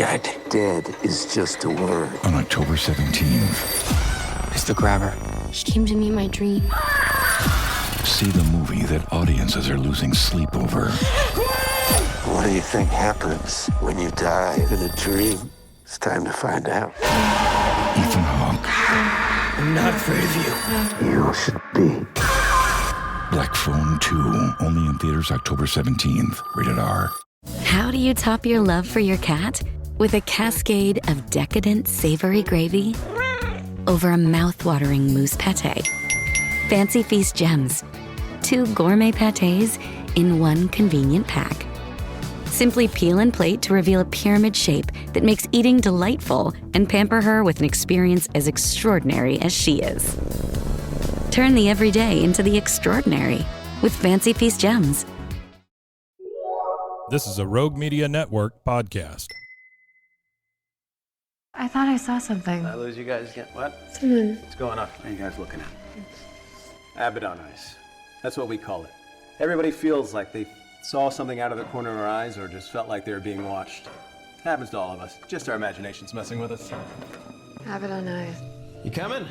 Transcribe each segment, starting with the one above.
dead. Dead is just a word. On October 17th. It's the grabber. She came to me in my dream. See the movie that audiences are losing sleep over. What do you think happens when you die in a dream? It's time to find out. Ethan Hawke. I'm not afraid of you. You should be. Black Phone 2. Only in theaters October 17th. Rated R. How do you top your love for your cat? With a cascade of decadent savory gravy over a mouth-watering mousse pâté. Fancy Feast Gems. 2 gourmet pâtés in one convenient pack. Simply peel and plate to reveal a pyramid shape that makes eating delightful and pamper her with an experience as extraordinary as she is. Turn the everyday into the extraordinary with Fancy Feast Gems. This is a Rogue Media Network podcast. I thought I saw something. I lose you guys again. What? Someone. What's going on? What are you guys looking at? Abaddon eyes. That's what we call it. Everybody feels like they saw something out of the corner of our eyes or just felt like they were being watched. It happens to all of us. Just our imagination's messing with us. Abaddon eyes. You coming?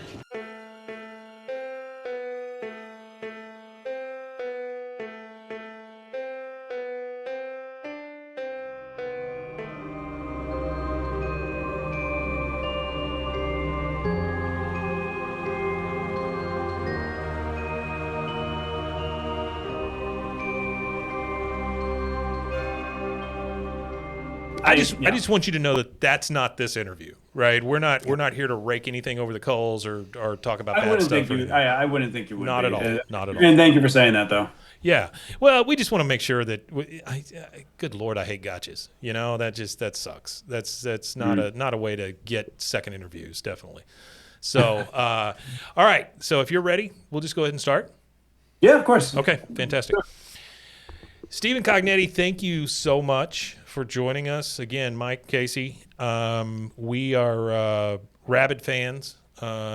I just want you to know that that's not this interview, right? We're not here to rake anything over the coals or talk about bad stuff. I wouldn't think you would. Not at all. Not at all. And thank you for saying that, though. Yeah. Well, we just want to make sure that. Good Lord, I hate gotchas. You know, that sucks. That's not a way to get second interviews. Definitely. So, all right. So if you're ready, we'll just go ahead and start. Yeah, of course. Okay. Fantastic. Sure. Stephen Cognetti, thank you so much for joining us again, Mike Casey. We are rabid fans.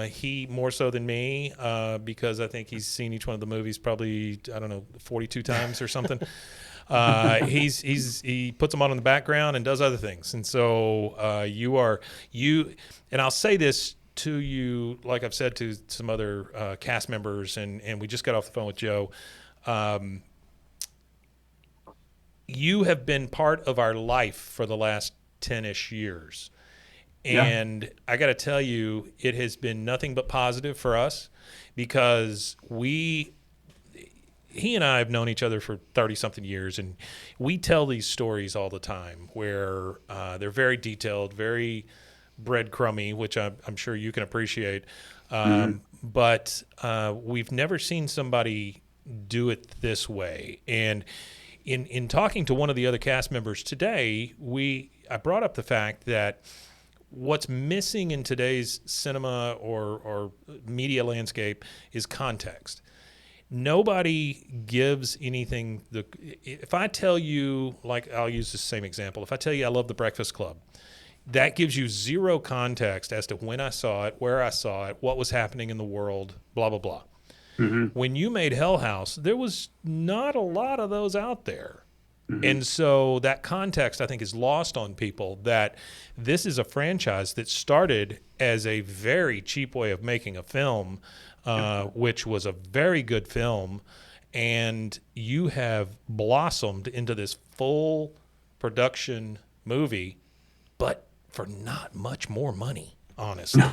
He more so than me because I think he's seen each one of the movies probably 42 times or something. He puts them on in the background and does other things, and so you. And I'll say this to you, like I've said to some other cast members, and we just got off the phone with Joe. You have been part of our life for the last 10-ish years. And I got to tell you, it has been nothing but positive for us because he and I have known each other for 30-something years, and we tell these stories all the time where they're very detailed, very breadcrumby, which I'm sure you can appreciate. But we've never seen somebody do it this way. And in talking to one of the other cast members today, I brought up the fact that what's missing in today's cinema or media landscape is context. Nobody gives anything. If I tell you, like I'll use the same example. If I tell you I love The Breakfast Club, that gives you zero context as to when I saw it, where I saw it, what was happening in the world, blah, blah, blah. Mm-hmm. When you made Hell House, there was not a lot of those out there. Mm-hmm. And so that context, I think, is lost on people that this is a franchise that started as a very cheap way of making a film, which was a very good film, and you have blossomed into this full production movie, but for not much more money, honestly.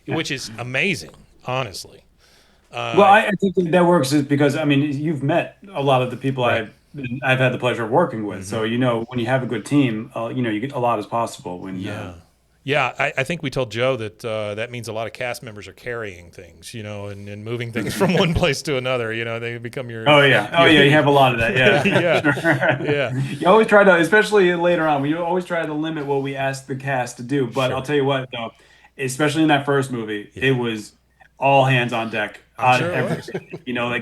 Which is amazing. Honestly. Well, I think that works is because, I mean, you've met a lot of the people I've had the pleasure of working with. Mm-hmm. So, when you have a good team, you get a lot as possible. I think we told Joe that that means a lot of cast members are carrying things, and moving things from one place to another. They become your. You have a lot of that. Yeah. Yeah. You always try to, especially later on, you always try to limit what we ask the cast to do. But I'll tell you what, though, especially in that first movie, it was all hands on deck on everything.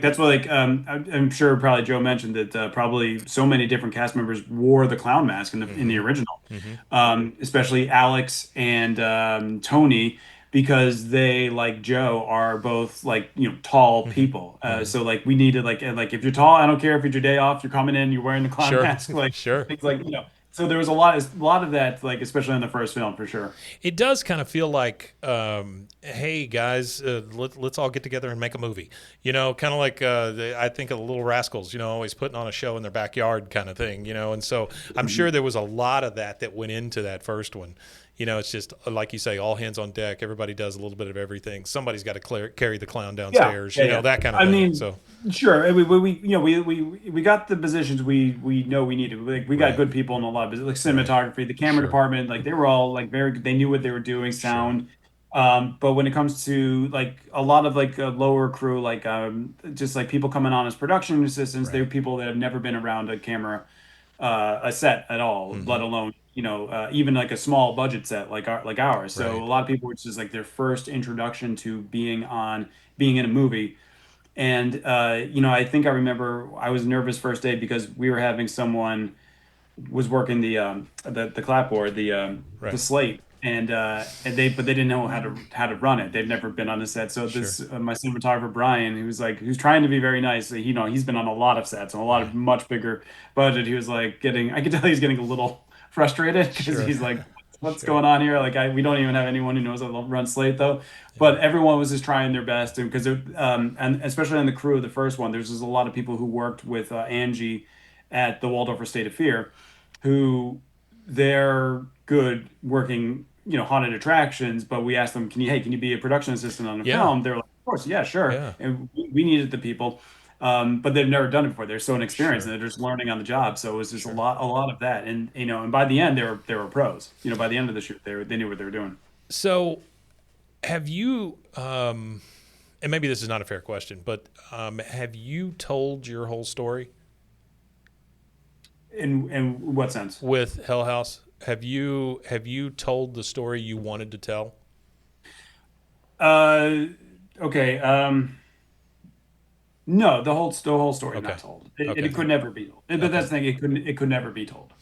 That's what I'm sure probably Joe mentioned that probably so many different cast members wore the clown mask in the original, especially Alex and Tony, because they, like Joe, are both tall people. So we needed if you're tall, I don't care if it's your day off, you're coming in, you're wearing the clown mask, things it's So there was a lot of that, like especially in the first film for sure. It does kind of feel like, hey guys, let's all get together and make a movie. Kind of like I think of the Little Rascals. Always putting on a show in their backyard, kind of thing. And so I'm sure there was a lot of that went into that first one. It's just like you say, all hands on deck. Everybody does a little bit of everything. Somebody's got to carry the clown downstairs. That kind of thing. I mean, so sure. We got the positions we know we needed. Like we got good people in a lot of like cinematography, the camera department. Like they were all like very good. They knew what they were doing. Sound. But when it comes to like a lot of like a lower crew, like just like people coming on as production assistants, they're people that have never been around a camera, a set at all, let alone even like a small budget set like ours. So a lot of people, it's just like their first introduction to being in a movie. And I think I remember I was nervous first day because we were having someone was working the clapboard, the slate, and they didn't know how to run it. They've never been on a set. So this my cinematographer Brian, who's trying to be very nice. He's been on a lot of sets, on a lot of much bigger budget. He was like I could tell he's getting a little frustrated because he's like, what's going on here? Like we don't even have anyone who knows how to run slate though. But everyone was just trying their best, and because and especially on the crew of the first one, there's just a lot of people who worked with Angie at the Waldorf State of Fear, who they're good working haunted attractions. But we asked them, can you be a production assistant on a film? They're like, of course, yeah, sure. And we needed the people. But they've never done it before. They're so inexperienced and they're just learning on the job. So it was just a lot of that. And and by the end they were pros. By the end of the shoot, they knew what they were doing. So have you and maybe this is not a fair question, but have you told your whole story? In what sense? With Hell House, have you told the story you wanted to tell? Okay. No, the whole story is not told. It could never be told. But that's the thing. It could never be told.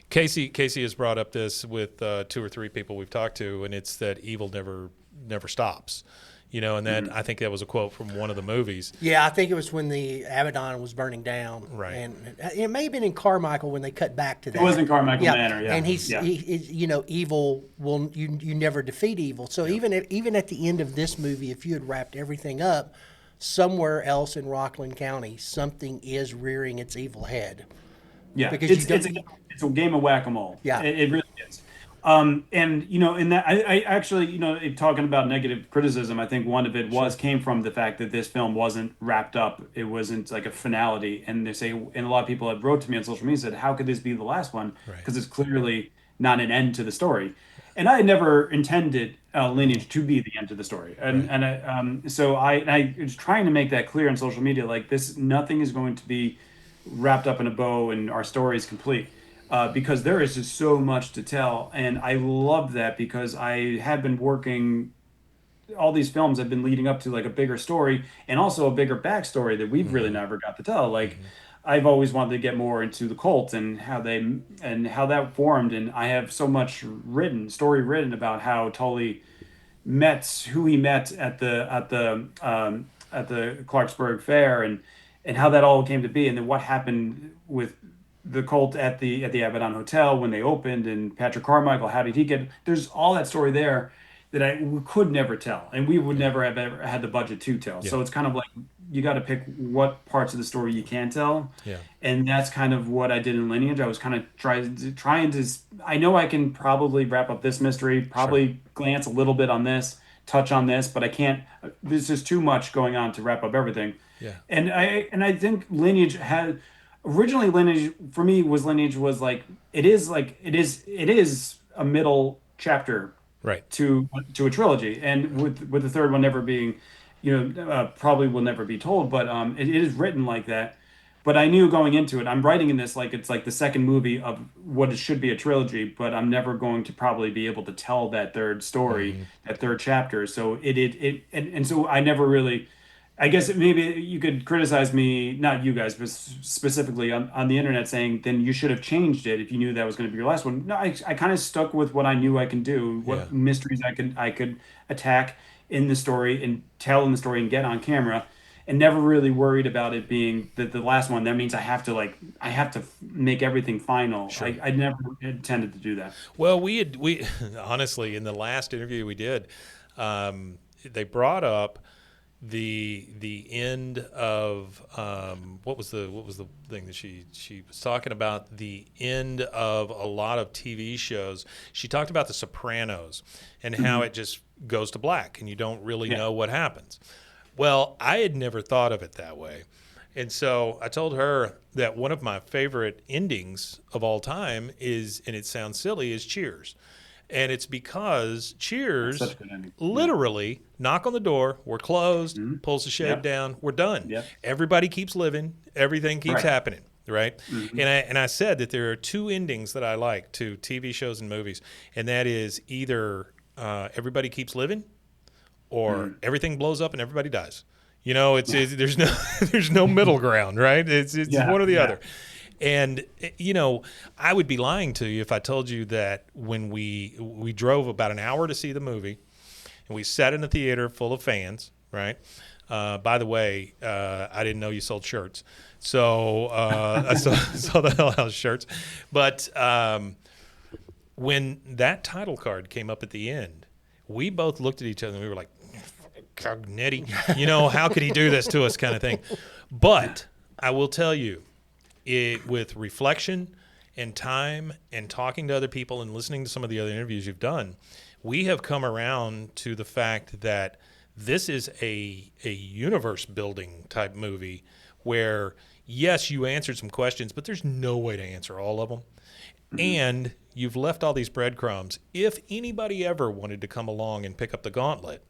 Casey has brought up this with 2 or 3 people we've talked to, and it's that evil never stops. And that I think that was a quote from one of the movies. Yeah, I think it was when the Abaddon was burning down. Right. And it may have been in Carmichael when they cut back to that. It was in Carmichael Manor, yeah. And evil will you never defeat evil. So even at the end of this movie, if you had wrapped everything up, somewhere else in Rockland County, something is rearing its evil head. Yeah, because it's a game of whack-a-mole. Yeah, it really is. And in that, I actually, talking about negative criticism, I think one of it came from the fact that this film wasn't wrapped up. It wasn't like a finality. And a lot of people had wrote to me on social media and said, how could this be the last one? Because it's clearly not an end to the story. And I had never intended Lineage to be the end of the story. So I was trying to make that clear on social media, like nothing is going to be wrapped up in a bow and our story is complete. Because there is just so much to tell. And I love that because I have been working, all these films have been leading up to like a bigger story and also a bigger backstory that we've really never got to tell. Like I've always wanted to get more into the cult and how that formed. And I have so much story written about how Tully who he met at the Clarksburg Fair and how that all came to be. And then what happened with the cult at the Abaddon Hotel when they opened, and Patrick Carmichael, how did he get? There's all that story there that we could never tell, and we would never have ever had the budget to tell. So it's kind of like you got to pick what parts of the story you can tell. Yeah. And that's kind of what I did in Lineage. I was kind of trying to. I know I can probably wrap up this mystery, glance a little bit on this, touch on this, but I can't. There's just too much going on to wrap up everything. Yeah. And I think Lineage had. Originally, Lineage for me was like it is a middle chapter to a trilogy, and with the third one never being, probably will never be told, but it is written like that. But I knew going into it, I'm writing in this like it's like the second movie of what it should be a trilogy, but I'm never going to probably be able to tell that third story, that third chapter. So and so I never really. I guess maybe you could criticize me, not you guys, but specifically on the internet, saying then you should have changed it if you knew that was going to be your last one. No, I kind of stuck with what I knew I can do, what mysteries I could attack in the story and tell in the story and get on camera. and never really worried about it being the last one. That means I have to make everything final. Sure. I never intended to do that. Well, we honestly, in the last interview we did, they brought up the end of what was the thing that she was talking about, the end of a lot of TV shows. She talked about The Sopranos and how it just goes to black and you don't really know what happens. Well, I had never thought of it that way. And so I told her that one of my favorite endings of all time is, and it sounds silly, is Cheers. And it's because Cheers literally knock on the door, we're closed, pulls the shade down, we're done. Yep. Everybody keeps living, everything keeps happening, right? And I said that there are two endings that I like to TV shows and movies, and that is either everybody keeps living or everything blows up and everybody dies. You know, there's no middle ground, right? It's one or the other. And, you know, I would be lying to you if I told you that when we drove about an hour to see the movie and we sat in a theater full of fans, right? By the way, I didn't know you sold shirts. So I saw the Hell House shirts. But when that title card came up at the end, we both looked at each other and we were like, Cognetti, you know, how could he do this to us kind of thing. But I will tell you, with reflection and time and talking to other people and listening to some of the other interviews you've done, we have come around to the fact that this is a universe building type movie where, yes, you answered some questions, but there's no way to answer all of them. And you've left all these breadcrumbs. If anybody ever wanted to come along and pick up the gauntlet,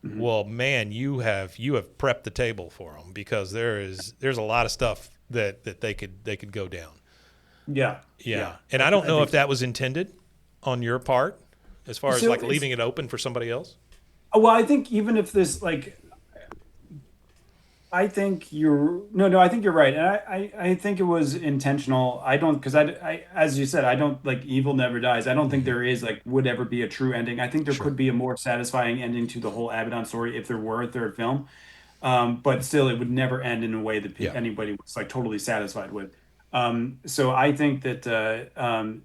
well, man, you have prepped the table for them, because there's a lot of stuff that they could go down. Yeah. And I don't know if that was intended on your part, as far as like leaving it open for somebody else. Well, I think even if this, like, I think I think you're right, and I think it was intentional. I don't, because I as you said, I don't, like, evil never dies. I don't think there is, like, would ever be a true ending. I think there could be a more satisfying ending to the whole Abaddon story if there were a third film. But still, it would never end in a way that anybody was, like, totally satisfied with. So I think that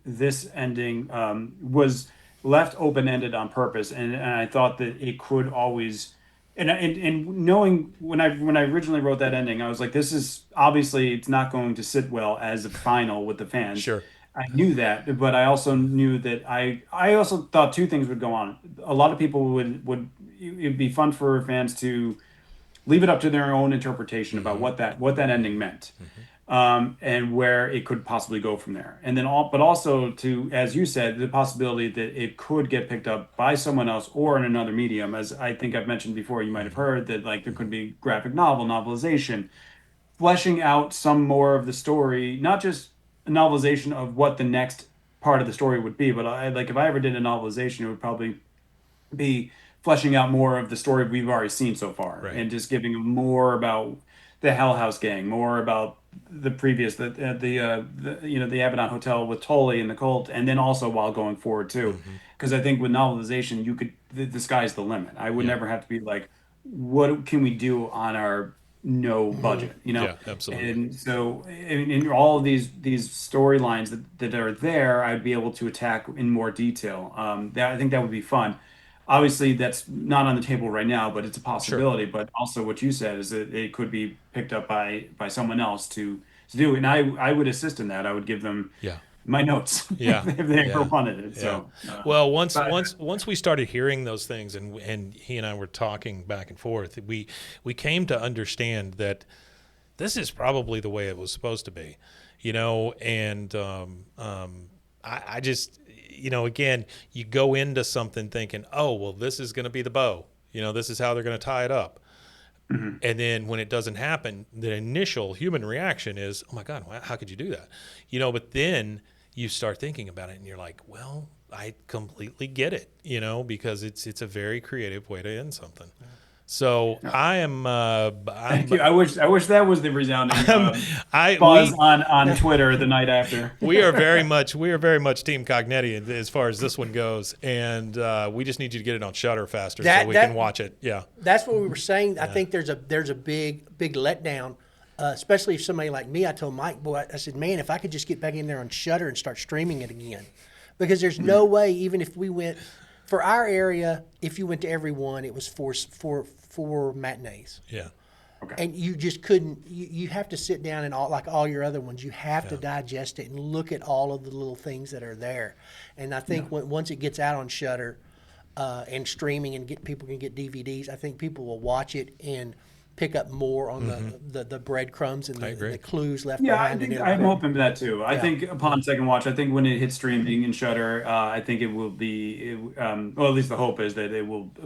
this ending was left open-ended on purpose, and I thought that it could always, and knowing when I originally wrote that ending, I was like, this is obviously, it's not going to sit well as a final with the fans. Sure. I knew that, but I also knew that I also thought two things would go on. A lot of people it'd be fun for fans to leave it up to their own interpretation about what that ending meant, and where it could possibly go from there. And then but also to, as you said, the possibility that it could get picked up by someone else or in another medium. As I think I've mentioned before, you might have heard that, like, there could be graphic novelization, fleshing out some more of the story, not just a novelization of what the next part of the story would be, but if I ever did a novelization, it would probably be fleshing out more of the story we've already seen so far, and just giving more about the Hell House gang, more about the previous, the Abaddon Hotel with Tully and the cult, and then also while going forward too, because I think with novelization, you could, the sky's the limit. I would never have to be like, what can we do on our no budget, you know? Yeah, absolutely. And so in all of these storylines that are there, I'd be able to attack in more detail. I think that would be fun. Obviously, that's not on the table right now, but it's a possibility. Sure. But also, what you said is that it could be picked up by someone else to do. And I would assist in that. I would give them my notes if they ever wanted it. So, well, once we started hearing those things, and he and I were talking back and forth, we came to understand that this is probably the way it was supposed to be, you know. And I just, you know, again, you go into something thinking, oh, well, this is going to be the bow. You know, this is how they're going to tie it up. And then when it doesn't happen, the initial human reaction is, oh, my God, how could you do that? You know, but then you start thinking about it and you're like, well, I completely get it, you know, because it's a very creative way to end something. So I am. Thank you. I wish that was the resounding buzz on Twitter the night after. We are very much Team Cognetti as far as this one goes, and we just need you to get it on Shudder faster so we can watch it. Yeah, that's what we were saying. I think there's a big letdown, especially if somebody like me. I told Mike, boy, I said, man, if I could just get back in there on Shudder and start streaming it again, because there's no way, even if we went for our area, if you went to every one, it was four matinees. Yeah. Okay. And you just couldn't. You have to sit down and all your other ones. You have to digest it and look at all of the little things that are there. And I think once it gets out on Shudder and streaming and people can get DVDs, I think people will watch it and pick up more on the breadcrumbs and the clues left behind. I'm open to that too. I think upon second watch, I think when it hits streaming and Shudder, I think it will be. Well, at least the hope is that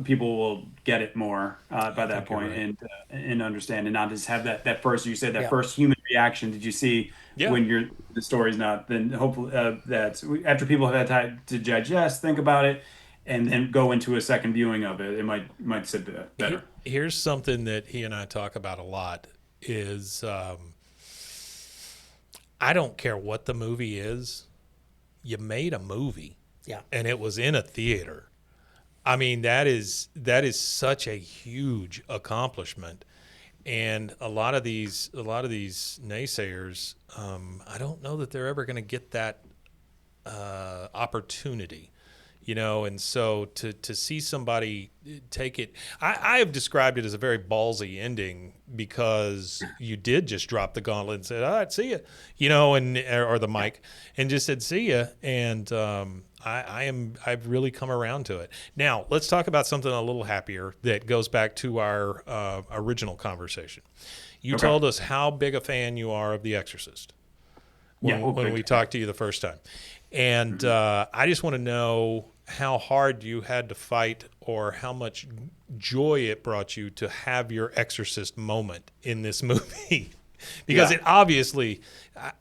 people will get it more by that point and understand and not just have that first. You said that first human reaction. Did you see when the story's not? Then hopefully that after people have had time to digest, think about it, and then go into a second viewing of it, it might sit better. Here's something that he and I talk about a lot is I don't care what the movie is. You made a movie. Yeah. And it was in a theater. I mean, that is such a huge accomplishment. And a lot of these naysayers, I don't know that they're ever going to get that opportunity. And so to see somebody take it, I have described it as a very ballsy ending because you did just drop the gauntlet and said, all right, see ya, or the mic, and just said, see ya. And I've really come around to it. Now, let's talk about something a little happier that goes back to our original conversation. You told us how big a fan you are of The Exorcist when we talked to you the first time. And I just want to know how hard you had to fight or how much joy it brought you to have your Exorcist moment in this movie. Because it obviously,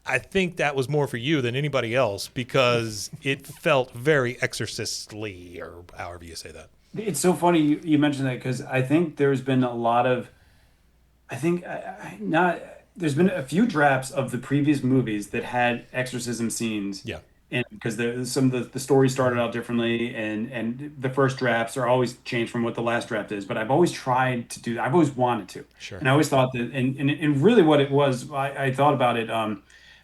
I think that was more for you than anybody else because it felt very Exorcistly, or however you say that. It's so funny you mentioned that because I think there's been a lot of, there's been a few drafts of the previous movies that had exorcism scenes. Yeah. And because some of the stories started out differently, and the first drafts are always changed from what the last draft is. But I've always tried to do that. I've always wanted to. Sure. And I always thought that, and really what it was, I thought about it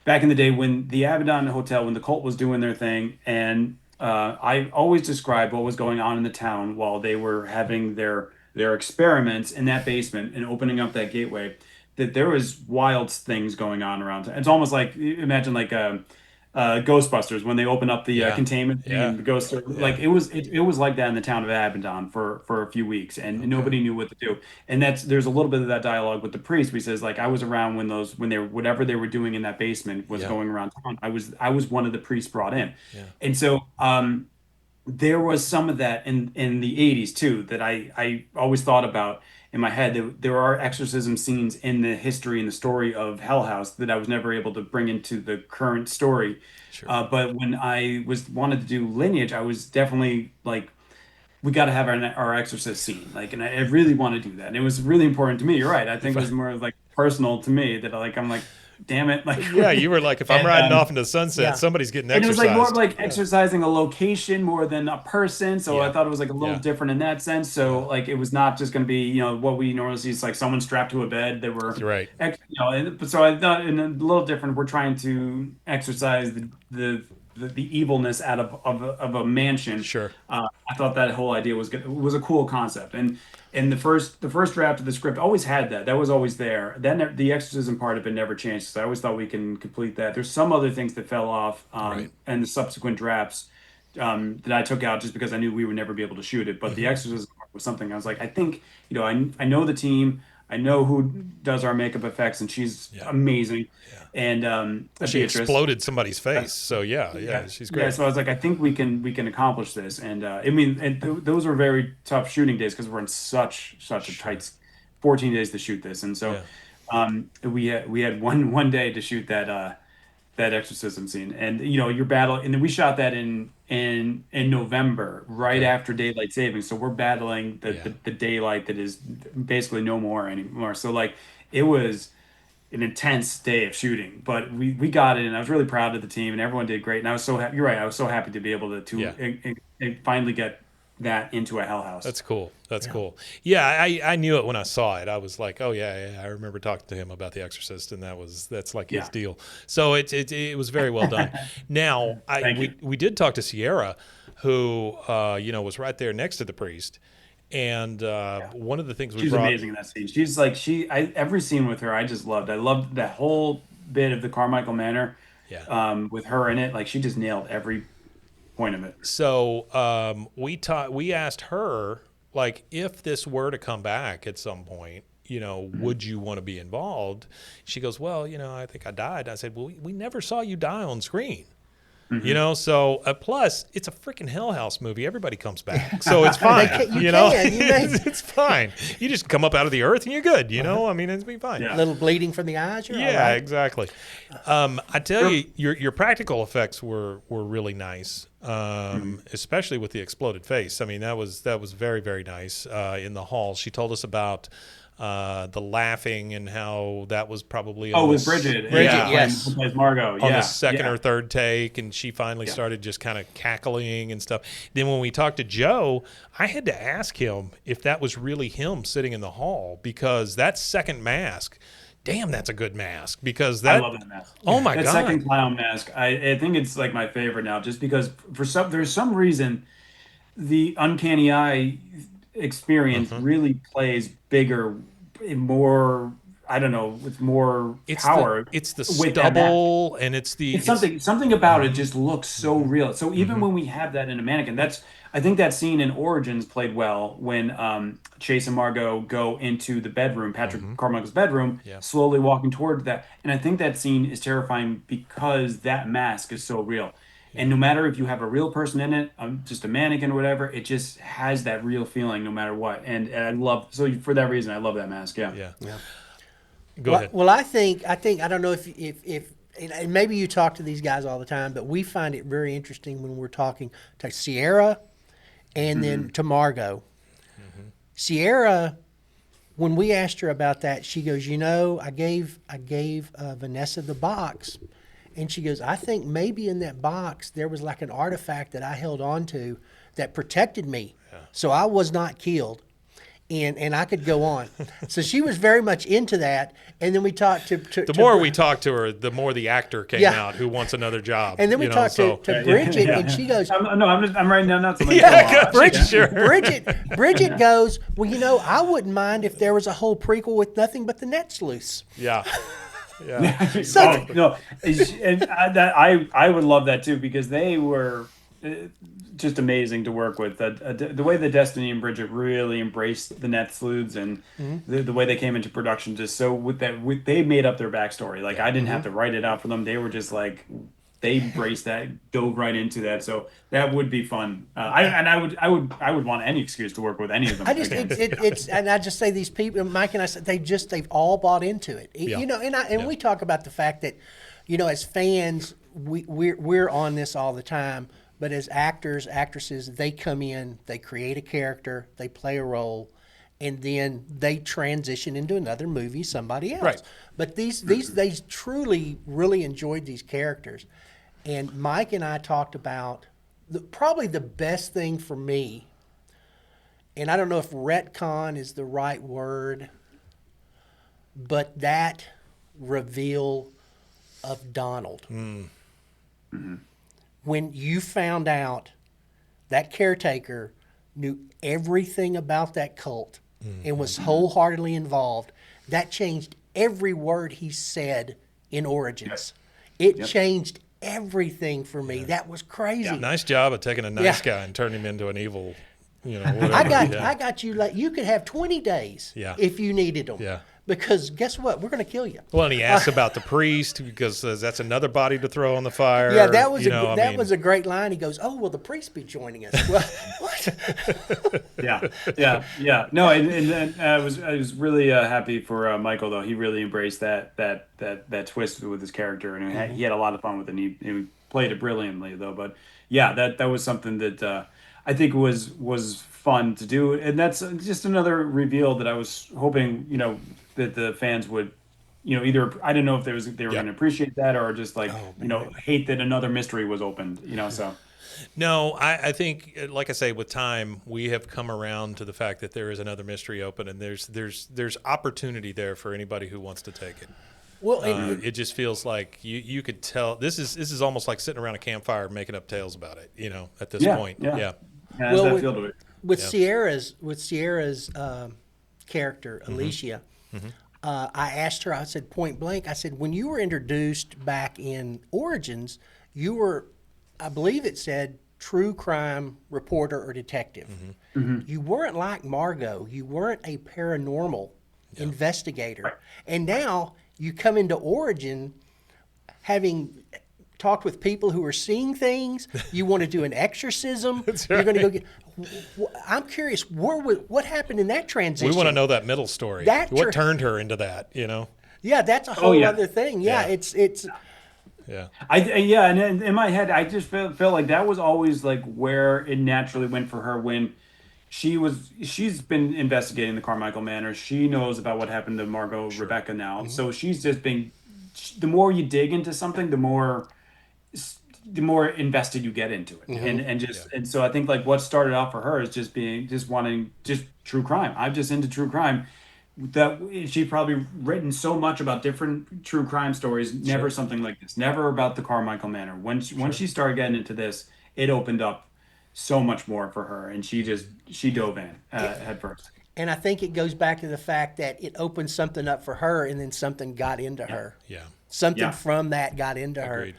back in the day when the Abaddon Hotel, when the cult was doing their thing, and I always described what was going on in the town while they were having their experiments in that basement and opening up that gateway, that there was wild things going on around. It's almost like, imagine like Ghostbusters when they open up the containment thing and the ghosts are, like it was like that in the town of Abaddon for a few weeks, and nobody knew what to do. And there's a little bit of that dialogue with the priest. He says, like, I was around when whatever they were doing in that basement was going around town. I was one of the priests brought in. And so there was some of that in the 80s too that I always thought about in my head. There are exorcism scenes in the history and the story of Hell House that I was never able to bring into the current story. Sure. But when I wanted to do Lineage, I was definitely like, we got to have our exorcist scene. Like, and I really want to do that. And it was really important to me. You're right. I think it was more like personal to me that I'm like, damn it. Like, yeah, you were like, if I'm riding off into the sunset, somebody's getting exercised. And it was like more like exercising a location more than a person. So I thought it was like a little different in that sense. So like, it was not just going to be, what we normally see is like someone strapped to a bed. They were right. So I thought in a little different, we're trying to exercise the evilness out of a mansion. Sure. I thought that whole idea was good. It was a cool concept. And the first draft of the script always had that. That was always there. Then the exorcism part of it never changed. So I always thought we can complete that. There's some other things that fell off and the subsequent drafts that I took out just because I knew we would never be able to shoot it. But the exorcism part was something I was like, I think, I know the team. I know who does our makeup effects, and she's amazing. Yeah. And she exploded somebody's face. So she's great. Yeah, so I was like, I think we can accomplish this. And those were very tough shooting days because we're in such a tight 14 days to shoot this. And so we had one day to shoot that that exorcism scene, and your battle, and then we shot that in November, right after daylight savings. So we're battling the daylight that is basically no more anymore. So like it was an intense day of shooting, but we got it, and I was really proud of the team, and everyone did great. And I was so happy. You're right. I was so happy to be able to and finally get that into a Hell House. That's cool. That's cool. Yeah, I knew it when I saw it. I was like, oh yeah, I remember talking to him about The Exorcist, and that's like his deal. So it was very well done. Now we did talk to Sierra, who was right there next to the priest. And one of the things she's amazing in that scene. She's like every scene with her I just loved. I loved that whole bit of the Carmichael Manor. With her in it, like she just nailed every point of it. So we asked her, like, if this were to come back at some point, would you want to be involved? She goes, well, I think I died. I said, well, we never saw you die on screen. So plus it's a freaking Hell House movie. Everybody comes back, so it's fine. It's fine. You just come up out of the earth and you're good. I mean, it's be fine. A little bleeding from the eyes. You're all right. Exactly. I tell you, your practical effects were really nice, especially with the exploded face. I mean, that was very, very nice in the hall. She told us about the laughing and how that was probably with Bridget, yes, as Margot, on the second or third take, and she finally started just kind of cackling and stuff. Then when we talked to Joe, I had to ask him if that was really him sitting in the hall, because that second mask, damn, that's a good mask, because I love that mask. Oh my God, that second clown mask, I think it's like my favorite now, just because there's some reason the uncanny eye experience really plays bigger, more, I don't know, with more power. It's the stubble, and it's something about it just looks so real. So even when we have that in a mannequin, I think that scene in Origins played well when Chase and Margot go into the bedroom, Patrick Carmichael's bedroom, slowly walking toward that. And I think that scene is terrifying because that mask is so real. And no matter if you have a real person in it, just a mannequin or whatever, it just has that real feeling no matter what. And so for that reason, I love that mask. Yeah. Go ahead. Well, I think I don't know if and maybe you talk to these guys all the time, but we find it very interesting when we're talking to Sierra and then to Margot. Sierra, when we asked her about that, she goes, I gave Vanessa the box. And she goes, I think maybe in that box there was like an artifact that I held on to that protected me. So I was not killed. And I could go on. So she was very much into that. And then we talked to the more we talked to her, the more the actor came out who wants another job. And then we talked to Bridget, and she goes, I'm writing down notes. Bridget goes, well, I wouldn't mind if there was a whole prequel with nothing but the nets loose. Yeah. I would love that too, because they were just amazing to work with. The way that Destiny and Bridget really embraced the net sleuths and the way they came into production, just so they made up their backstory. Like I didn't have to write it out for them. They were just like, they embraced that, dove right into that. So that would be fun. I would want any excuse to work with any of them. And I just say these people, Mike and I said, they've all bought into it. We talk about the fact that, as fans, we're on this all the time. But as actors, actresses, they come in, they create a character, they play a role, and then they transition into another movie, somebody else. Right. But they truly, really enjoyed these characters. And Mike and I talked about probably the best thing for me, and I don't know if retcon is the right word, but that reveal of Donald. When you found out that caretaker knew everything about that cult and was wholeheartedly involved, that changed every word he said in Origins. It changed everything for me. That was crazy. Nice job of taking a nice guy and turning him into an evil, whatever. I got you. Like, you could have 20 days if you needed them. Yeah. because guess what? We're going to kill you. Well, and he asked about the priest because that's another body to throw on the fire. Yeah, that was was a great line. He goes, "Oh, will the priest be joining us?" Well, what? Yeah. No, and I was really happy for Michael though. He really embraced that twist with his character, and he had a lot of fun with it. And he played it brilliantly though. But yeah, that was something that I think was fun to do, and that's just another reveal that I was hoping that the fans would, either I don't know if they were going to appreciate that or just hate that another mystery was opened, so. No, I think, like I say, with time, we have come around to the fact that there is another mystery open, and there's opportunity there for anybody who wants to take it. Well, it just feels like you could tell this is almost like sitting around a campfire making up tales about it, at this point. Yeah. Well, with Sierra's character, Alicia, I asked her, I said point blank, I said, when you were introduced back in Origins, you were, I believe it said, true crime reporter or detective. You weren't like Margot. You weren't a paranormal investigator. Right. And now you come into Origin having talked with people who are seeing things. You want to do an exorcism. That's You're right. going to go get. I'm curious, what happened in that transition? We want to know that middle story. What turned her into that? Yeah, that's a whole other thing. Yeah, it's. Yeah. And in my head, I just felt like that was always like where it naturally went for her when she's been investigating the Carmichael Manor. She knows about what happened to Margot Rebecca now. So she's just been. The more you dig into something, the more invested you get into it, and so I think like what started out for her is just wanting true crime. I'm just into true crime. That she's probably written so much about different true crime stories, never something like this, never about the Carmichael Manor. Once she started getting into this, it opened up so much more for her, and she dove in head first. And I think it goes back to the fact that it opened something up for her, and then something got into her. Yeah. Something from that got into her.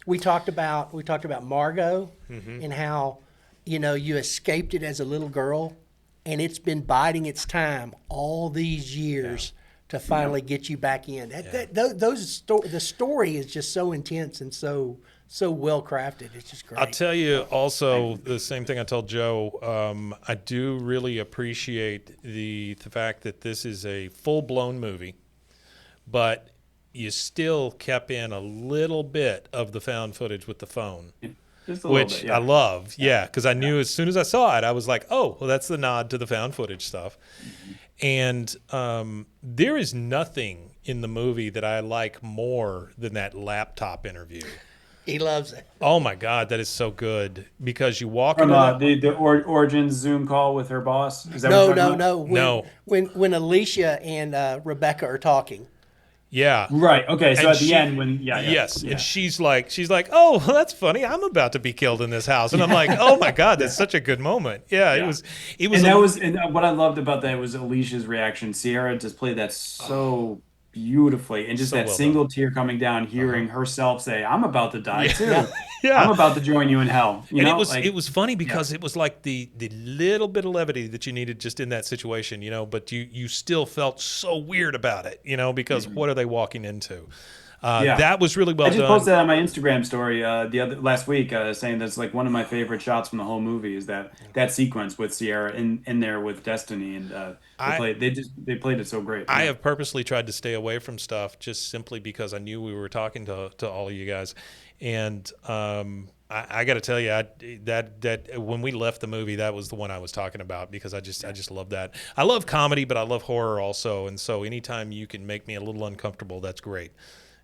We talked about Margot and how you escaped it as a little girl, and it's been biding its time all these years to finally get you back in. The story is just so intense and so well crafted. It's just great. I'll tell you also the same thing I told Joe. I do really appreciate the fact that this is a full-blown movie, but you still kept in a little bit of the found footage with the phone. Just a which little bit, I love, because I knew as soon as I saw it, I was like, oh, well, that's the nod to the found footage stuff. And there is nothing in the movie that I like more than that laptop interview. He loves it. Oh, my God, that is so good because you walk from into the Origins Zoom call with her boss. Is that no. When Alicia and Rebecca are talking. Yeah. Right. Okay. So and at the end, when yes, and she's like, oh, well, that's funny. I'm about to be killed in this house, and I'm like, oh my God, that's such a good moment. Yeah, it was. And what I loved about that was Alicia's reaction. Sierra just played that so beautifully, and just so that single tear coming down, hearing herself say, "I'm about to die too. I'm about to join you in hell." It was funny because it was like the little bit of levity that you needed just in that situation, but you still felt so weird about it, because what are they walking into? That was really well done. I just posted that on my Instagram story last week, saying that's like one of my favorite shots from the whole movie is that sequence with Sierra in there with Destiny, and they played it so great. I have purposely tried to stay away from stuff just simply because I knew we were talking to all of you guys, and I got to tell you that when we left the movie, that was the one I was talking about because I just love that. I love comedy, but I love horror also, and so anytime you can make me a little uncomfortable, that's great.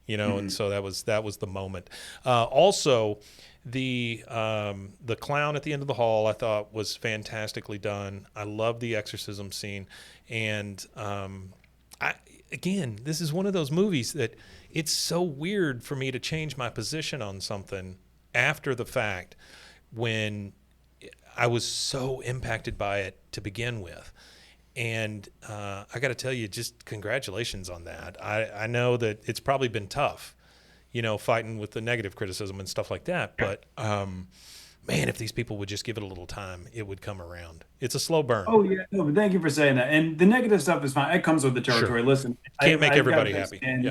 And so that was the moment. Also, the clown at the end of the hall I thought was fantastically done. I love the exorcism scene, and again, this is one of those movies that it's so weird for me to change my position on something after the fact when I was so impacted by it to begin with. And I got to tell you, just congratulations on that. I know that it's probably been tough, fighting with the negative criticism and stuff like that. But, man, if these people would just give it a little time, it would come around. It's a slow burn. Oh yeah, no, but thank you for saying that. And the negative stuff is fine. It comes with the territory. Sure. Listen, Can't make I've got everybody this, happy. and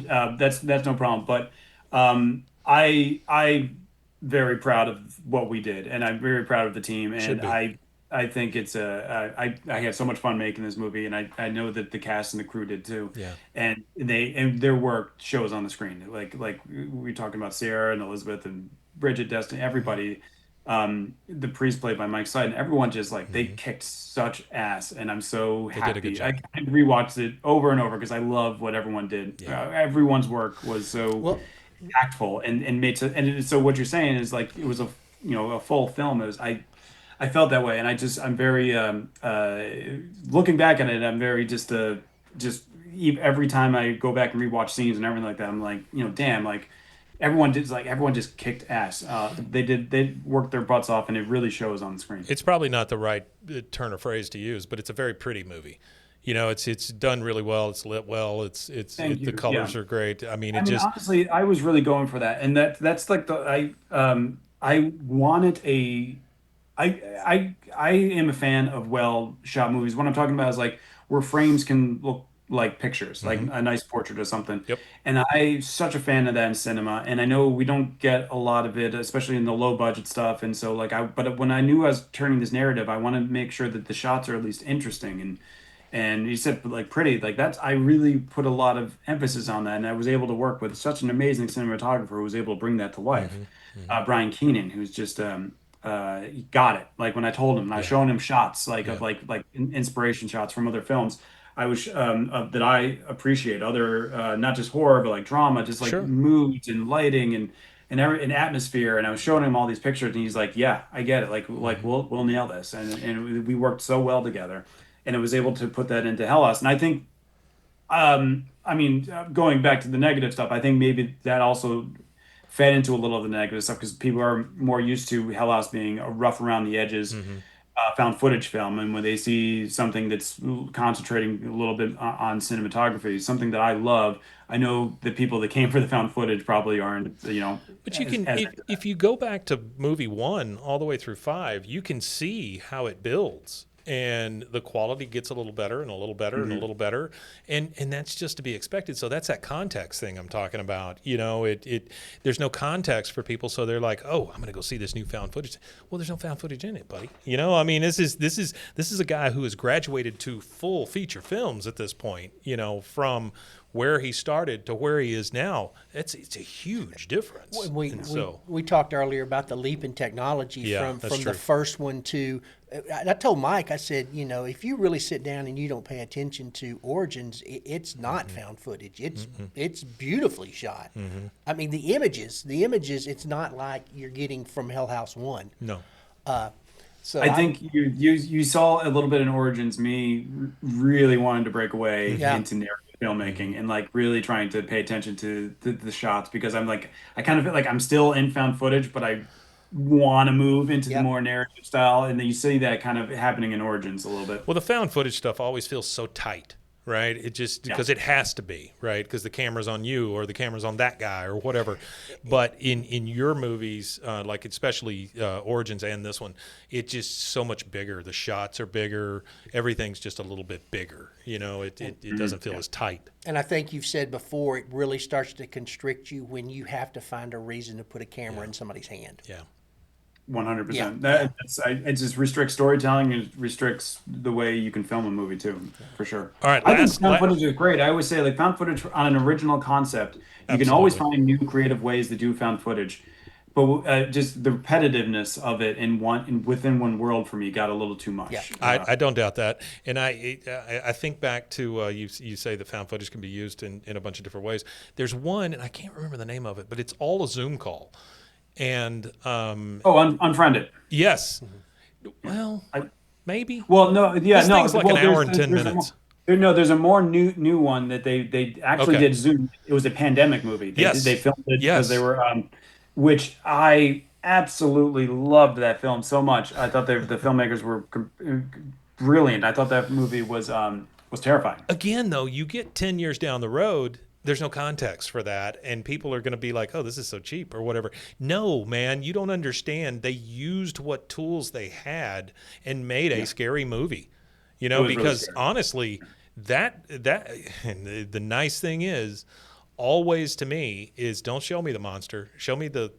Yeah. that's no problem. But I very proud of what we did, and I'm very proud of the team. Should And be. I think it's I had so much fun making this movie, and I know that the cast and the crew did too. Yeah. And their work shows on the screen. Like we were talking about Sierra and Elizabeth and Bridget, Destiny, everybody. The priest played by Mike Seiden, everyone just like they kicked such ass, and I'm so They did a good happy. job. I rewatched it over and over because I love what everyone did. Yeah. Everyone's work was so Well, impactful and made so what you're saying is like it was a full film. It was I felt that way, and I'm very looking back at it. I'm very just every time I go back and rewatch scenes and everything like that. I'm like, damn, like everyone just kicked ass. They worked their butts off, and it really shows on the screen. It's probably not the right turn of phrase to use, but it's a very pretty movie. It's done really well. It's lit well. The colors are great. I mean, honestly, I was really going for that, and that's like I wanted I am a fan of well shot movies. What I'm talking about is like where frames can look like pictures, like a nice portrait or something. Yep. And I'm such a fan of that in cinema. And I know we don't get a lot of it, especially in the low budget stuff. And so but when I knew I was turning this narrative, I wanted to make sure that the shots are at least interesting. And you said like pretty, like I really put a lot of emphasis on that. And I was able to work with such an amazing cinematographer who was able to bring that to life. Brian Keenan, who's just, he got it. Like when I told him, and I was showing him shots of inspiration shots from other films. I was that I appreciate other not just horror but like drama, just like moods and lighting and atmosphere. And I was showing him all these pictures, and he's like, "Yeah, I get it. Like we'll nail this." And we worked so well together, and it was able to put that into Hell House. And I think, going back to the negative stuff, I think maybe that also fed into a little of the negative stuff because people are more used to Hell House being a rough around the edges. Found footage film, and when they see something that's concentrating a little bit on cinematography, something that I love, I know the people that came for the found footage probably aren't, But you can, if you go back to movie 1 all the way through 5, you can see how it builds. And the quality gets a little better and a little better and a little better, and that's just to be expected. So that's that context thing I'm talking about. There's no context for people, so they're like, "Oh, I'm going to go see this new found footage." Well, there's no found footage in it, buddy. I mean, this is a guy who has graduated to full feature films at this point. From where he started to where he is now, it's a huge difference. We talked earlier about the leap in technology from the first one to. I told Mike, I said, if you really sit down and you don't pay attention to Origins, it's not found footage. It's beautifully shot. I mean, the images. It's not like you're getting from Hell House 1. No. So I think you saw a little bit in Origins. Me really wanted to break away into narrative filmmaking and like really trying to pay attention to the shots because I'm like I kind of feel like I'm still in found footage, but I want to move into the more narrative style, and then you see that kind of happening in Origins a little bit. Well, the found footage stuff always feels so tight, right? It just because it has to be, right? Because the camera's on you or the camera's on that guy or whatever. But in your movies, like especially Origins and this one, it's just so much bigger. The shots are bigger. Everything's just a little bit bigger. It doesn't feel as tight. And I think you've said before, it really starts to constrict you when you have to find a reason to put a camera in somebody's hand. Yeah. 100%. It just restricts storytelling and restricts the way you can film a movie too, for sure. All right, I think found footage is great. I always say like found footage on an original concept. You can always find new creative ways to do found footage, but just the repetitiveness of it within one world for me got a little too much. Yeah. I don't doubt that, and I think back to you say that found footage can be used in a bunch of different ways. There's one, and I can't remember the name of it, but it's all a Zoom call. And Unfriended. Yes. Well, maybe. Well, no, yeah, this thing's like an hour and 10 minutes. There's a more new one that they actually did Zoom. It was a pandemic movie. They filmed it because they were, which I absolutely loved that film so much. I thought the filmmakers were brilliant. I thought that movie was terrifying. Again, though, you get 10 years down the road, there's no context for that, and people are going to be like, oh, this is so cheap or whatever. No, man, you don't understand. They used what tools they had and made a scary movie, because really honestly, that and the nice thing is, always to me, is don't show me the monster, show me the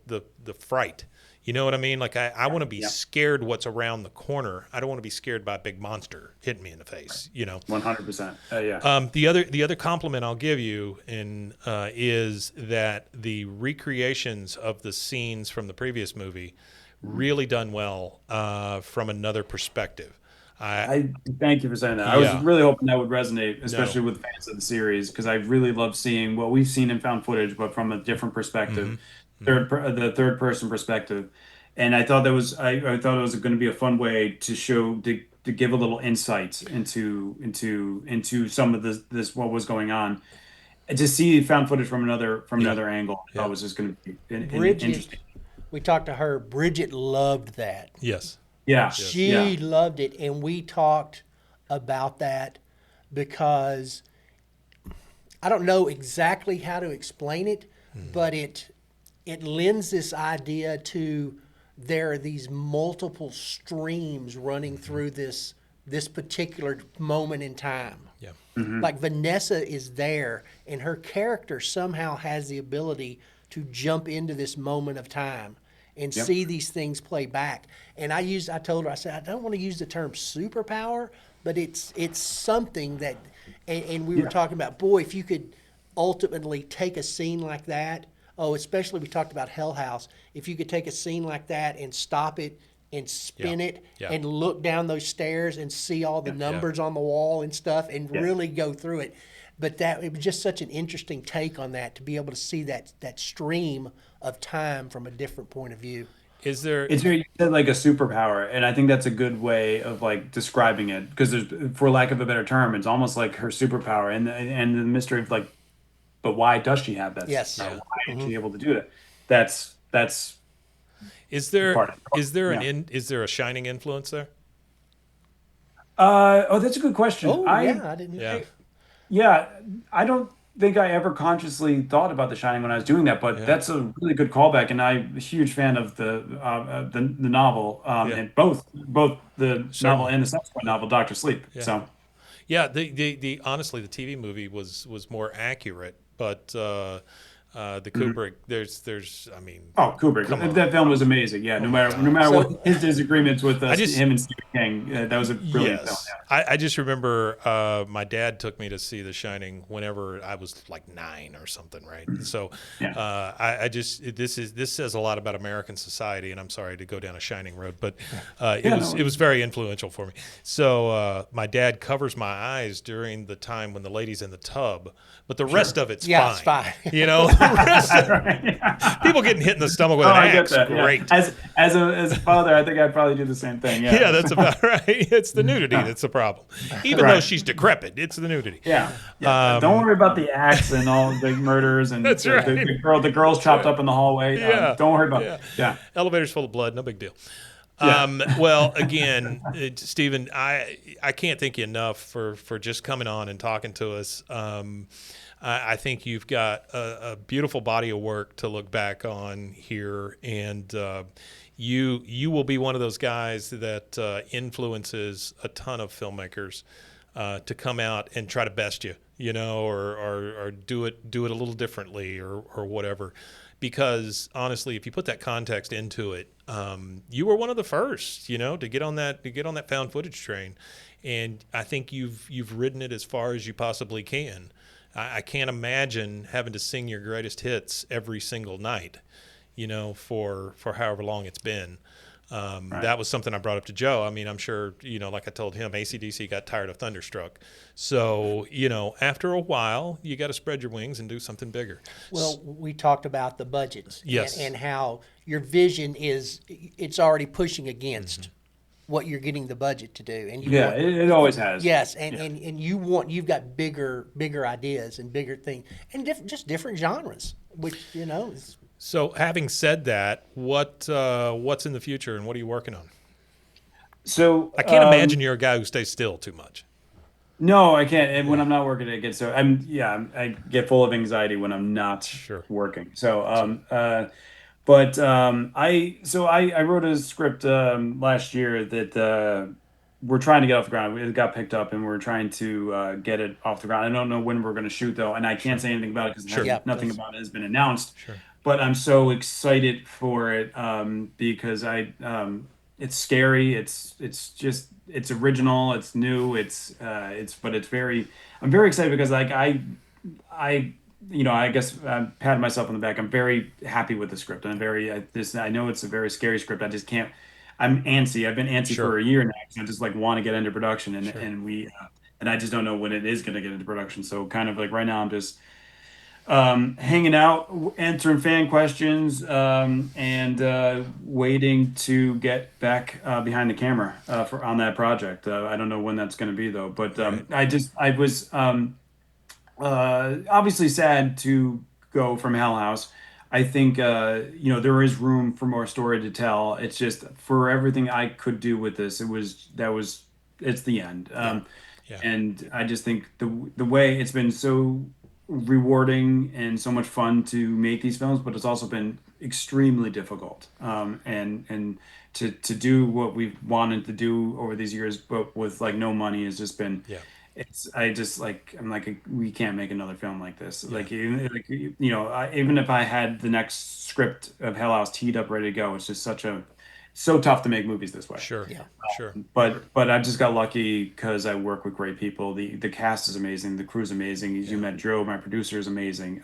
fright. You know what I mean? Like I want to be scared what's around the corner. I don't want to be scared by a big monster hitting me in the face. 100%. Yeah. The other compliment I'll give you is that the recreations of the scenes from the previous movie really done well from another perspective. I thank you for saying that. I was really hoping that would resonate, especially with fans of the series, because I really love seeing what we've seen in found footage, but from a different perspective, the third person perspective. And I thought that was I thought it was going to be a fun way to show to give a little insight into some of this what was going on, and to see found footage from another angle. I thought was just going to be interesting. We talked to her. Bridget loved that. Yes. Yeah. She loved it, and we talked about that because I don't know exactly how to explain it, but it lends this idea to there are these multiple streams running through this particular moment in time. Yeah. Like Vanessa is there, and her character somehow has the ability to jump into this moment of time and see these things play back. And I told her, I said, I don't want to use the term superpower, but it's something that, and we were talking about, boy, if you could ultimately take a scene like that, especially we talked about Hell House, if you could take a scene like that and stop it and spin it and look down those stairs and see all the numbers on the wall and stuff and really go through it. But it was just such an interesting take on that, to be able to see that stream of time from a different point of view. Is there? It's very, you said like a superpower, and I think that's a good way of like describing it, because there's, for lack of a better term, it's almost like her superpower, and the mystery of like, but why does she have that? Yes. Why is she able to do that? That's. Is there a Shining influence there? That's a good question. I didn't. Yeah, I don't think I ever consciously thought about The Shining when I was doing that, but that's a really good callback, and I'm a huge fan of the novel, and both the novel and the subsequent novel, Doctor Sleep. Yeah. So, the honestly, the TV movie was more accurate, but the Kubrick, there's I mean, Kubrick, that film was amazing. Yeah, no matter what his disagreements with him and Stephen King, that was a brilliant film. Yeah. I just remember my dad took me to see The Shining whenever I was like 9 or something, right? So this says a lot about American society, and I'm sorry to go down a Shining road, but it was very influential for me. So my dad covers my eyes during the time when the lady's in the tub, but the rest of it's fine. It's fine. The rest of people getting hit in the stomach with an axe. Great. Yeah. As a father, I think I'd probably do the same thing. Yeah, that's about right. It's the nudity that's the problem. Even though she's decrepit, it's the nudity. Yeah. Don't worry about the axe and all the murders and that's the girls chopped up in the hallway. Don't worry about it. Yeah. Elevators full of blood, no big deal. Well, again, Stephen, I can't thank you enough for just coming on and talking to us. I think you've got a beautiful body of work to look back on here, and you will be one of those guys that influences a ton of filmmakers to come out and try to best you, or do it a little differently or whatever. Because honestly, if you put that context into it, you were one of the first, to get on that found footage train, and I think you've ridden it as far as you possibly can. I can't imagine having to sing your greatest hits every single night, for however long it's been. That was something I brought up to Joe. I mean, I'm sure, like I told him, AC/DC got tired of Thunderstruck. So, after a while, you got to spread your wings and do something bigger. Well, we talked about the budgets. Yes. And how your vision it's already pushing against what you're getting the budget to do. And it always has. Yes, and you've got bigger ideas and bigger things, and just different genres, which is. So, having said that, what's in the future, and what are you working on? So I can't imagine you're a guy who stays still too much. No, I can't. And when I'm not working, it gets so I get full of anxiety when I'm not Sure. working. So but I wrote a script last year that we're trying to get off the ground. It got picked up, and we're trying to get it off the ground. I don't know when we're going to shoot though, and I can't say anything about it because Yeah, nothing please. about it has been announced. Sure. But I'm so excited for it because it's scary. It's original. It's new. I'm very excited because like I I guess I'm patting myself on the back. I'm very happy with the script. I know it's a very scary script. I just can't. I'm antsy. I've been antsy Sure. for a year now because I just like want to get into production, Sure. and I just don't know when it is going to get into production. So kind of like right now, I'm just hanging out, answering fan questions, and waiting to get back behind the camera for on that project. I don't know when that's going to be though, but Right. I was obviously sad to go from Hell House. I think there is room for more story to tell. It's just for everything I could do with this, it's the end. Yeah. And I just think the way it's been so rewarding and so much fun to make these films, but it's also been extremely difficult. And to do what we've wanted to do over these years, but with like no money, has just been. Yeah. I'm like we can't make another film like this. Even if I had the next script of Hell House teed up ready to go, it's just so tough to make movies this way. Sure. Yeah. Sure. But I just got lucky because I work with great people. The cast is amazing. The crew's amazing. As you met Joe, my producer is amazing.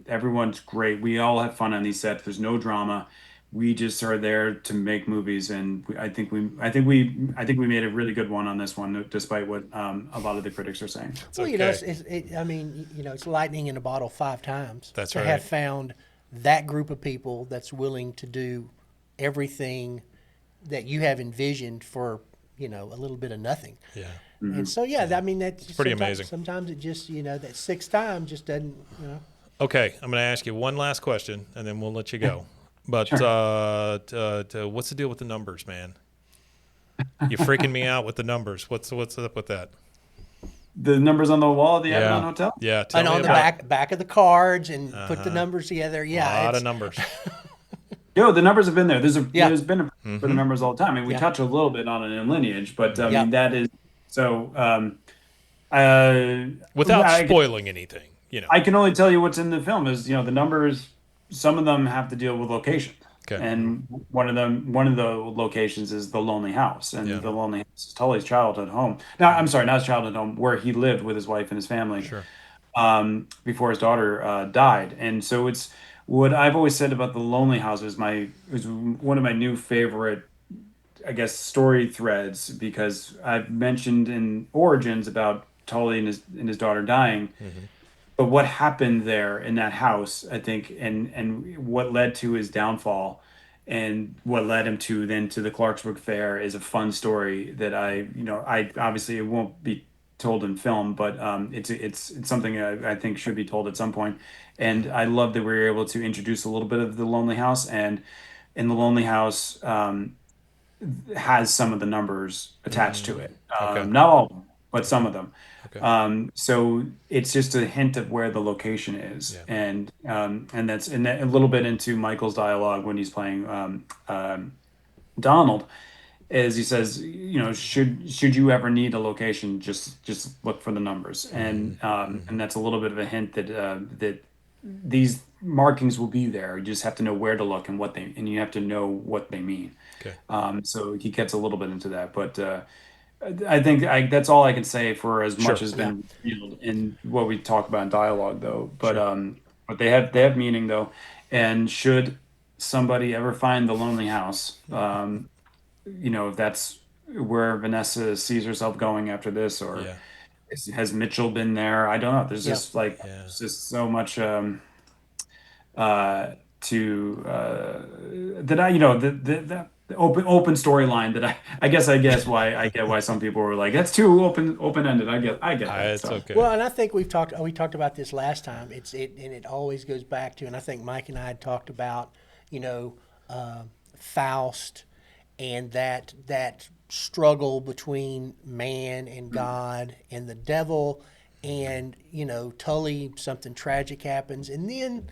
Everyone's great. We all have fun on these sets. There's no drama. We just are there to make movies, and I think we made a really good one on this one, despite what a lot of the critics are saying. Well, okay. it's lightning in a bottle 5 times. That's to right. have found that group of people that's willing to do everything that you have envisioned for a little bit of nothing. Yeah. And so that's pretty amazing. Sometimes it just that 6th time just doesn't Okay, I'm going to ask you one last question, and then we'll let you go. But Sure. what's the deal with the numbers, man? You're freaking me out with the numbers. What's up with that? The numbers on the wall of the Avalon Hotel. Yeah, tell and me on the about back of the cards and put the numbers together. Yeah, a lot of numbers. Yo, the numbers have been there. Yeah. There's been for the numbers all the time. I mean, we touch a little bit on it in Lineage, but I mean that is so. Without spoiling anything, I can only tell you what's in the film is the numbers. Some of them have to deal with location. Okay. And one of the locations is the Lonely House, and the Lonely House is Tully's childhood home. Now, I'm sorry, not his childhood home, where he lived with his wife and his family. Sure. Before his daughter died, and so it's what I've always said about the Lonely House is one of my new favorite, I guess, story threads, because I've mentioned in Origins about Tully and his daughter dying. Mm-hmm. But what happened there in that house, I think, and what led to his downfall, and what led him to the Clarksburg Fair, is a fun story that I obviously it won't be told in film, but it's something I think should be told at some point. And I love that we were able to introduce a little bit of the Lonely House, and in the Lonely House has some of the numbers attached to it. Okay. Not all of them, but some of them. Okay. So it's just a hint of where the location is, and that's a little bit into Michael's dialogue when he's playing Donald, as he says, should you ever need a location, just look for the numbers, and that's a little bit of a hint that these markings will be there. You just have to know where to look and you have to know what they mean. Okay. So he gets a little bit into that, but. I think that's all I can say for as much as been revealed in what we talk about in dialogue, though. But but they have meaning, though. And should somebody ever find the Lonely House, if that's where Vanessa sees herself going after this, or has Mitchell been there? I don't know. There's just there's just so much that the open storyline that I guess why some people were like, that's too open ended. I get that. It's okay. Well, and I think we talked about this last time. And it always goes back to, and I think Mike and I had talked about, Faust and that struggle between man and God and the devil, and Tully, something tragic happens, and then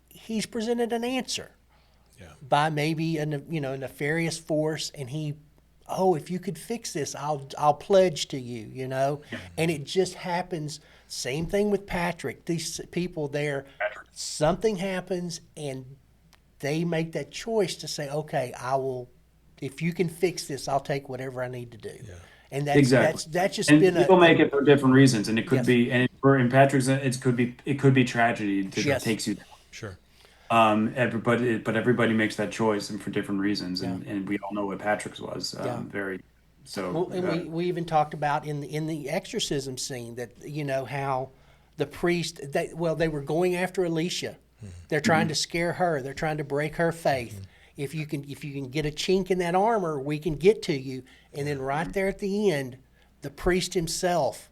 he's presented an answer by maybe a nefarious force, and if you could fix this, I'll pledge to you, and it just happens. Same thing with Patrick. These people there, something happens, and they make that choice to say, okay, I will. If you can fix this, I'll take whatever I need to do. Yeah. And that's just and been people make it for different reasons, and it could be, and in Patrick's, it could be tragedy that takes you down. Sure. Everybody makes that choice, and for different reasons, and we all know what Patrick's was. Very so. Well, and we even talked about in the exorcism scene that how the priest they were going after Alicia. Mm-hmm. They're trying to scare her. They're trying to break her faith. Mm-hmm. If you can get a chink in that armor, we can get to you. And then right there at the end, the priest himself,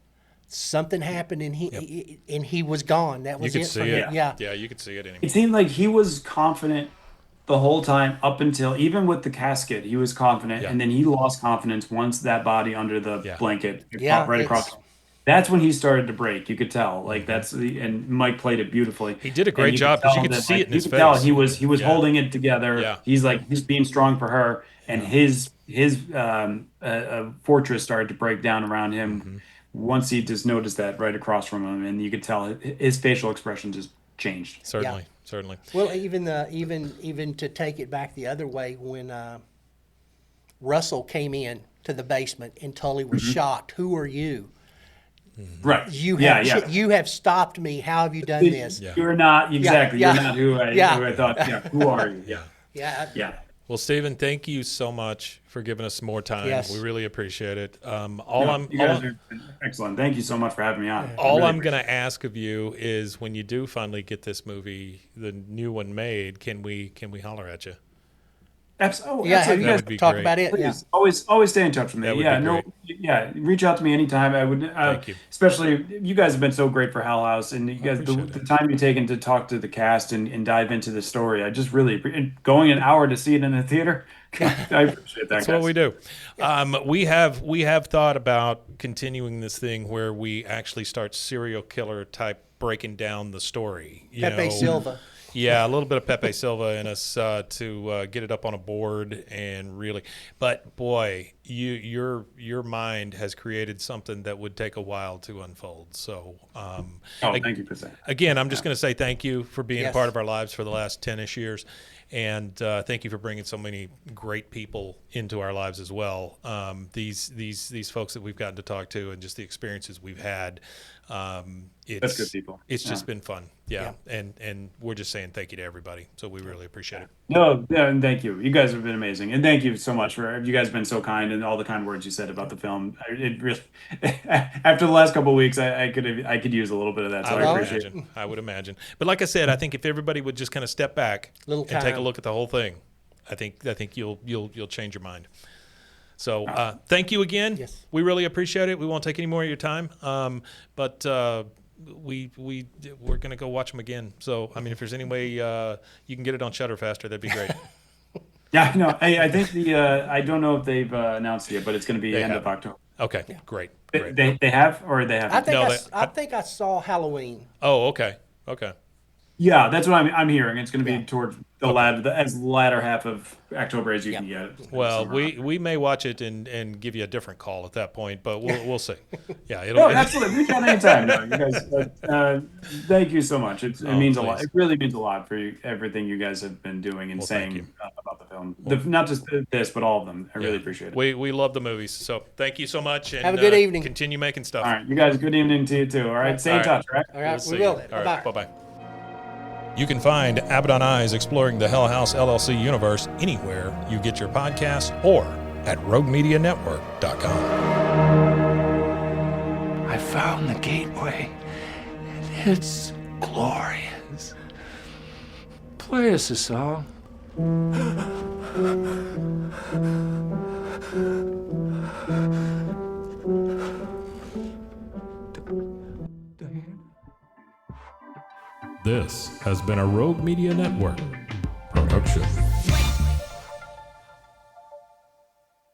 something happened and he was gone. That was it for him. Yeah, you could see it. It seemed like he was confident the whole time up until, even with the casket, he was confident, and then he lost confidence once that body under the blanket right across. That's when he started to break. You could tell, like and Mike played it beautifully. He did a great job because you could see it in his face. Tell he was holding it together. Yeah. He's being strong for her, and his fortress started to break down around him once he just noticed that right across from him, and you could tell his facial expression just changed. Certainly. Well, even to take it back the other way, when Russell came in to the basement and Tully was shocked. Who are you? Right. You have stopped me. How have you done this? Yeah. You're not exactly. You're not who I thought. Yeah. Who are you? Yeah. Well, Stephen, thank you so much for giving us more time. Yes. We really appreciate it. You guys are excellent. Thank you so much for having me on. All I'm going to ask of you is, when you do finally get this movie, the new one made, can we holler at you? Absolutely. Yeah, have you guys talk about it? Please, always stay in touch with me. Reach out to me anytime. I would. Thank you. Especially, you guys have been so great for Hell House, and you guys the time you've taken to talk to the cast and dive into the story. I just really going an hour to see it in the theater. I appreciate that. That's what we do. We have thought about continuing this thing where we actually start serial killer type breaking down the story. Pepe Silva. Yeah, a little bit of Pepe Silva in us to get it up on a board and really. But boy, your mind has created something that would take a while to unfold. So, thank you for that. Again, I'm just going to say thank you for being a part of our lives for the last 10-ish years, and thank you for bringing so many great people into our lives as well. These folks that we've gotten to talk to, and just the experiences we've had. That's good people. It's just been fun. Yeah. And we're just saying thank you to everybody. So we really appreciate it. No, and thank you. You guys have been amazing. And thank you so much you guys have been so kind, and all the kind words you said about the film. It really, after the last couple of weeks, I could use a little bit of that. So I appreciate it. I would imagine. But like I said, I think if everybody would just kind of step back and take a look at the whole thing, I think you'll change your mind. So thank you again. Yes. We really appreciate it. We won't take any more of your time. But we're going to go watch them again. So, I mean, if there's any way you can get it on Shudder faster, that'd be great. Yeah, no, I think I don't know if they've announced it yet, but it's going to be end of October. Okay, great. They have, or they haven't? I think I saw Halloween. Oh, okay. Yeah, that's what I'm hearing. It's going to be towards the latter half of October as you can get it. Well, we may watch it and give you a different call at that point, but we'll see. Yeah, absolutely. Reach out anytime. No, you guys, thank you so much. It means a lot. It really means a lot for you, everything you guys have been doing and saying about the film. Not just this, but all of them. I really appreciate it. We love the movies, so thank you so much. And have a good evening. Continue making stuff. All right, you guys. Good evening to you too. All right, stay in touch. All right. All right, we will. All right, bye. You can find Abaddon Eyes exploring the Hell House LLC universe anywhere you get your podcasts or at roguemedianetwork.com. I found the gateway, and it's glorious. Play us a song. This has been a Rogue Media Network production.